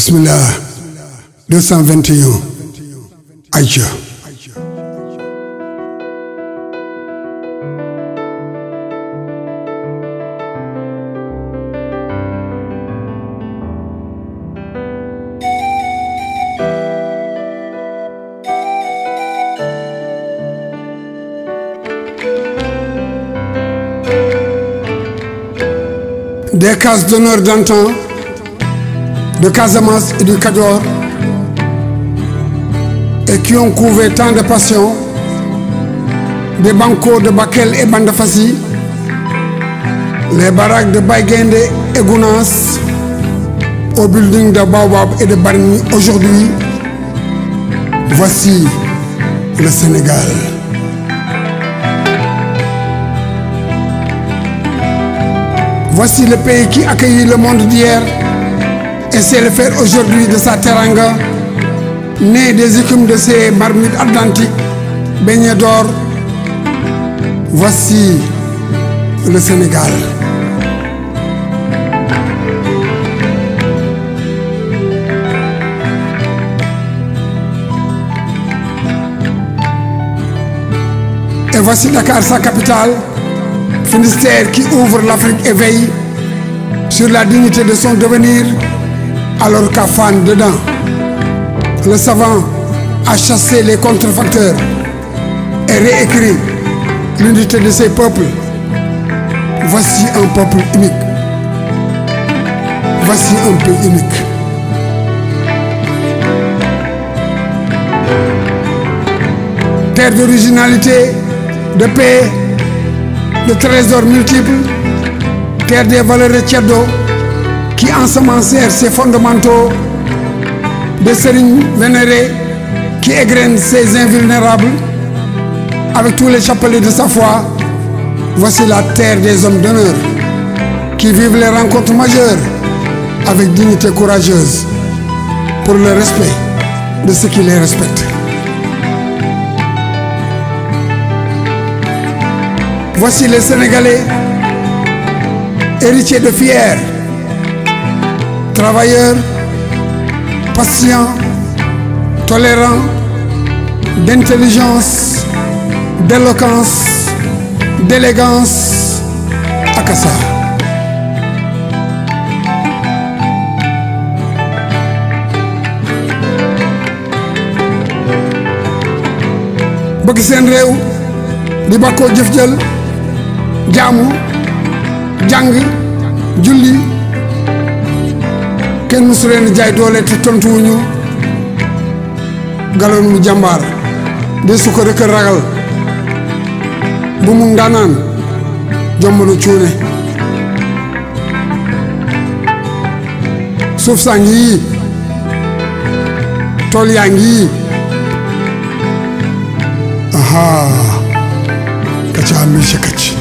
Bismillah 221 Aïcha. Des cases d'honneur d'antan, de Casamance et du Kador, et qui ont couvé tant de passion, des bancos de Bakel et Bandafassi, les baraques de Baïgende et Gounas, au building de Baobab et de Barni. Aujourd'hui, voici le Sénégal. Voici le pays qui accueillit le monde d'hier et sait le faire aujourd'hui de sa teranga, né des écumes de ses marmites atlantiques, baignés d'or. Voici le Sénégal. Et voici Dakar, sa capitale, Finistère qui ouvre l'Afrique et veille sur la dignité de son devenir, alors qu'Afan dedans, le savant a chassé les contrefacteurs et réécrit l'unité de ses peuples. Voici un peuple unique. Voici un pays unique. Terre d'originalité, de paix, de trésors multiples, terre des valeurs de Tchaddo qui ensemencèrent ses fondamentaux, de Serigne vénérés qui égrènent ses invulnérables avec tous les chapelets de sa foi. Voici la terre des hommes d'honneur qui vivent les rencontres majeures avec dignité courageuse pour le respect de ceux qui les respectent. Voici les Sénégalais, héritiers de fiers, travailleurs, patients, tolérants, d'intelligence, d'éloquence, d'élégance, akasa. Bëgg seen réew di bakkoo jëf jël jaamu jàng julli kenn mësu leen jaay doole te tontuwuñu galoon mu jàmbaar de su ko rek ragal bu mu ndaanaan jombalu cuune suuf saa ngi yi tool yaa ngi yi aha kaca mi shakaci